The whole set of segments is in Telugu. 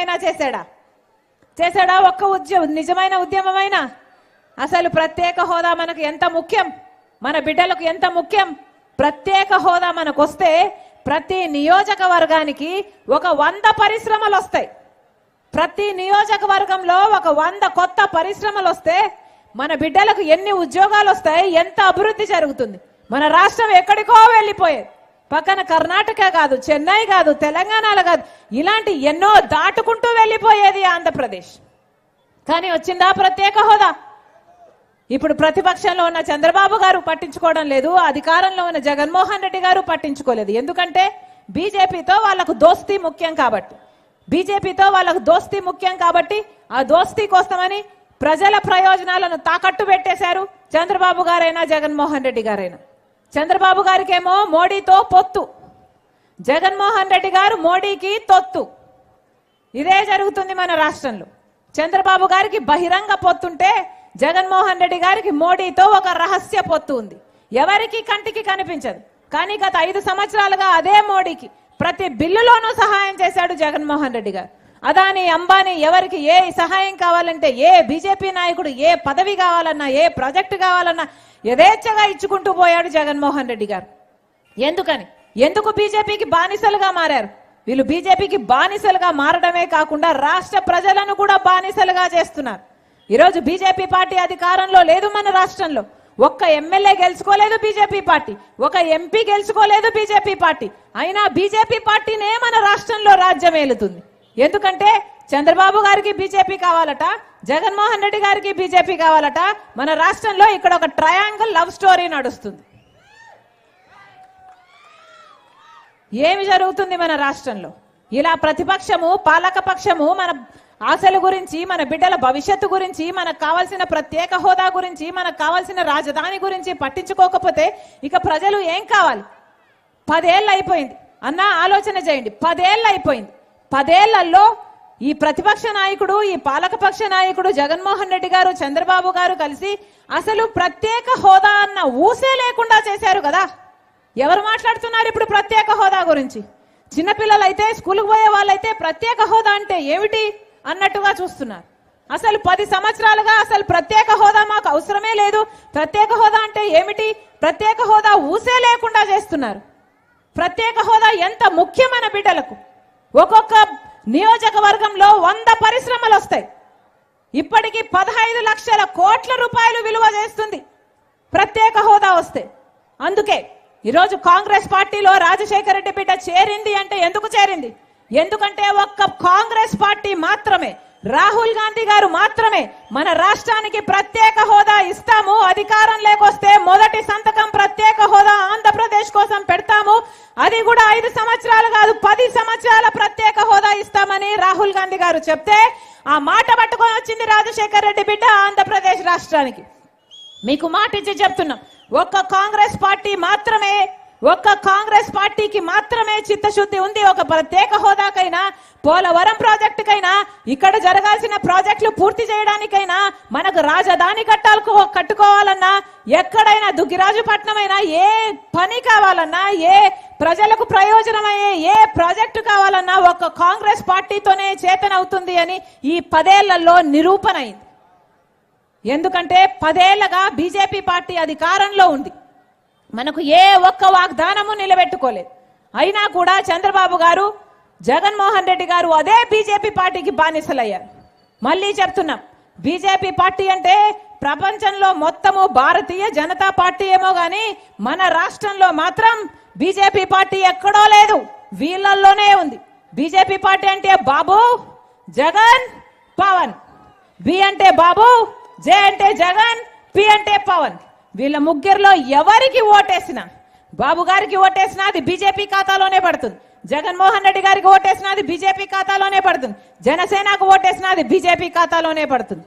ఉద్యమమైనా చేశాడా? ఒక్క నిజమైన ఉద్యమమైనా? అసలు ప్రత్యేక హోదా మనకు ఎంత ముఖ్యం, మన బిడ్డలకు ఎంత ముఖ్యం. ప్రత్యేక హోదా మనకు వస్తే ప్రతి నియోజకవర్గానికి ఒక 100 పరిశ్రమలు వస్తాయి. ప్రతి నియోజకవర్గంలో ఒక 100 కొత్త పరిశ్రమలు వస్తే మన బిడ్డలకు ఎన్ని ఉద్యోగాలు వస్తాయి, ఎంత అభివృద్ధి జరుగుతుంది. మన రాష్ట్రం ఎక్కడికో వెళ్ళిపోయేది. పక్కన కర్ణాటక కాదు, చెన్నై కాదు, తెలంగాణలో కాదు, ఇలాంటి ఎన్నో దాటుకుంటూ వెళ్ళిపోయేది ఆంధ్రప్రదేశ్. కానీ వచ్చిందా ప్రత్యేక హోదా? ఇప్పుడు ప్రతిపక్షంలో ఉన్న చంద్రబాబు గారు పట్టించుకోవడం లేదు, అధికారంలో ఉన్న జగన్మోహన్ రెడ్డి గారు పట్టించుకోలేదు. ఎందుకంటే బీజేపీతో వాళ్ళకు దోస్తీ ముఖ్యం కాబట్టి ఆ దోస్తీ కోసమని ప్రజల ప్రయోజనాలను తాకట్టు పెట్టేశారు చంద్రబాబు గారైనా జగన్మోహన్ రెడ్డి గారైనా. చంద్రబాబు గారికేమో మోడీతో పొత్తు, జగన్మోహన్ రెడ్డి గారు మోడీకి తొత్తు. ఇదే జరుగుతుంది మన రాష్ట్రంలో. చంద్రబాబు గారికి బహిరంగ పొత్తుంటే జగన్మోహన్ రెడ్డి గారికి మోడీతో ఒక రహస్య పొత్తు ఉంది. ఎవరికి కంటికి కనిపించదు. కానీ గత 5 సంవత్సరాలుగా అదే మోడీకి ప్రతి బిల్లులోనూ సహాయం చేశాడు జగన్మోహన్ రెడ్డి గారు. అదాని, అంబానీ ఎవరికి ఏ సహాయం కావాలంటే, ఏ బీజేపీ నాయకుడు ఏ పదవి కావాలన్నా, ఏ ప్రాజెక్టు కావాలన్నా యథేచ్ఛగా ఇచ్చుకుంటూ పోయాడు జగన్మోహన్ రెడ్డి గారు. ఎందుకు బీజేపీకి బానిసలుగా మారారు? వీళ్ళు బీజేపీకి బానిసలుగా మారడమే కాకుండా రాష్ట్ర ప్రజలను కూడా బానిసలుగా చేస్తున్నారు. ఈరోజు బీజేపీ పార్టీ అధికారంలో లేదు మన రాష్ట్రంలో. ఒక్క ఎమ్మెల్యే గెలుచుకోలేదు బీజేపీ పార్టీ, ఒక ఎంపీ గెలుచుకోలేదు బీజేపీ పార్టీ. అయినా బీజేపీ పార్టీనే మన రాష్ట్రంలో రాజ్యం ఏలుతుంది. ఎందుకంటే చంద్రబాబు గారికి బీజేపీ కావాలట, జగన్మోహన్ రెడ్డి గారికి బీజేపీ కావాలట. మన రాష్ట్రంలో ఇక్కడ ఒక ట్రయాంగిల్ లవ్ స్టోరీ నడుస్తుంది. ఏమి జరుగుతుంది మన రాష్ట్రంలో? ఇలా ప్రతిపక్షము, పాలక పక్షము మన ఆశల గురించి, మన బిడ్డల భవిష్యత్తు గురించి, మనకు కావాల్సిన ప్రత్యేక హోదా గురించి, మనకు కావాల్సిన రాజధాని గురించి పట్టించుకోకపోతే ఇక ప్రజలు ఏం కావాలి? 10 ఏళ్ళు అయిపోయింది అన్న, ఆలోచన చేయండి. 10 ఏళ్ళు అయిపోయింది. 10 ఏళ్లలో ఈ ప్రతిపక్ష నాయకుడు, ఈ పాలకపక్ష నాయకుడు జగన్మోహన్ రెడ్డి గారు, చంద్రబాబు గారు కలిసి అసలు ప్రత్యేక హోదా అన్న ఊసే లేకుండా చేశారు కదా. ఎవరు మాట్లాడుతున్నారు ఇప్పుడు ప్రత్యేక హోదా గురించి? చిన్నపిల్లలైతే, స్కూల్కి పోయే వాళ్ళైతే ప్రత్యేక హోదా అంటే ఏమిటి అన్నట్టుగా చూస్తున్నారు. అసలు 10 సంవత్సరాలుగా అసలు ప్రత్యేక హోదా మాకు అవసరమే లేదు, ప్రత్యేక హోదా అంటే ఏమిటి, ప్రత్యేక హోదా ఊసే లేకుండా చేస్తున్నారు. ప్రత్యేక హోదా ఎంత ముఖ్యమైన బిడ్డలకు. ఒక్కొక్క నియోజకవర్గంలో 100 పరిశ్రమలు వస్తాయి. ఇప్పటికీ 15 లక్షల కోట్ల రూపాయలు విలువ చేస్తుంది ప్రత్యేక హోదా వస్తే. అందుకే ఈరోజు కాంగ్రెస్ పార్టీలో రాజశేఖర రెడ్డి బిడ్డ చేరింది అంటే ఎందుకు చేరింది? ఎందుకంటే ఒక్క కాంగ్రెస్ పార్టీ మాత్రమే, రాహుల్ గాంధీ గారు మాత్రమే మన రాష్ట్రానికి ప్రత్యేక హోదా ఇస్తాము, అధికారం లేకొస్తే మొదటి సంతకం ప్రత్యేక హోదా ఆంధ్రప్రదేశ్ కోసం పెడతాము, అది కూడా 5 సంవత్సరాలు కాదు 10 సంవత్సరాల ప్రత్యేక హోదా ఇస్తామని రాహుల్ గాంధీ గారు చెప్తే ఆ మాట పట్టుకొని వచ్చింది రాజశేఖర రెడ్డి బిడ్డ ఆంధ్రప్రదేశ్ రాష్ట్రానికి. మీకు మాట ఇచ్చి చెప్తున్నాం, ఒక్క కాంగ్రెస్ పార్టీకి మాత్రమే చిత్తశుద్ధి ఉంది. ఒక ప్రత్యేక హోదాకైనా, పోలవరం ప్రాజెక్టుకైనా, ఇక్కడ జరగాల్సిన ప్రాజెక్టులు పూర్తి చేయడానికైనా, మనకు రాజధాని కట్టుకోవాలన్నా, ఎక్కడైనా దుగ్గిరాజుపట్నం అయినా, ఏ పని కావాలన్నా, ఏ ప్రజలకు ప్రయోజనమయ్యే ఏ ప్రాజెక్టు కావాలన్నా ఒక్క కాంగ్రెస్ పార్టీతోనే చేతనవుతుంది అని ఈ 10 ఏళ్లలో నిరూపణ అయింది. ఎందుకంటే 10 ఏళ్లగా బీజేపీ పార్టీ అధికారంలో ఉంది, మనకు ఏ ఒక్క వాగ్దానము నిలబెట్టుకోలేదు. అయినా కూడా చంద్రబాబు గారు, జగన్మోహన్ రెడ్డి గారు అదే బీజేపీ పార్టీకి బానిసలయ్యారు. మళ్ళీ చెప్తున్నాం, బీజేపీ పార్టీ అంటే ప్రపంచంలో మొత్తము భారతీయ జనతా పార్టీ ఏమో గాని మన రాష్ట్రంలో మాత్రం బీజేపీ పార్టీ ఎక్కడో లేదు, వీళ్ళల్లోనే ఉంది. బీజేపీ పార్టీ అంటే బాబు, జగన్, పవన్. బి అంటే బాబు, జే అంటే జగన్, పి అంటే పవన్. వీళ్ళ ముగ్గురులో ఎవరికి ఓటేసినా, బాబు గారికి ఓటేసినా అది బీజేపీ ఖాతాలోనే పడుతుంది, జగన్మోహన్ రెడ్డి గారికి ఓటేసినా అది బీజేపీ ఖాతాలోనే పడుతుంది, జనసేనకు ఓటేసినా అది బీజేపీ ఖాతాలోనే పడుతుంది.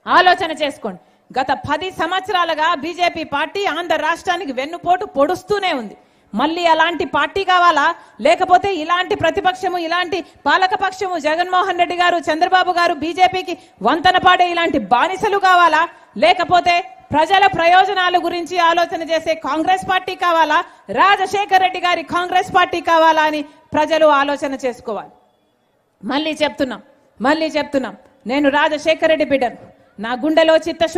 ఆలోచన చేసుకోండి. గత 10 సంవత్సరాలుగా బీజేపీ పార్టీ ఆంధ్ర రాష్ట్రానికి వెన్నుపోటు పొడుస్తూనే ఉంది. మళ్ళీ అలాంటి పార్టీ కావాలా, లేకపోతే ఇలాంటి ప్రతిపక్షము, ఇలాంటి పాలకపక్షము జగన్మోహన్ రెడ్డి గారు, చంద్రబాబు గారు బీజేపీకి వంతన పాడే ఇలాంటి బానిసలు కావాలా, లేకపోతే ప్రజల ప్రయోజనాల గురించి ఆలోచన చేసే కాంగ్రెస్ పార్టీ కావాలా, రాజశేఖర రెడ్డి గారి కాంగ్రెస్ పార్టీ కావాలా అని ప్రజలు ఆలోచన చేసుకోవాలి. మళ్ళీ చెప్తున్నాం నేను రాజశేఖర రెడ్డి బిడ్డను. నా గుండెలో చిత్తశుద్ధి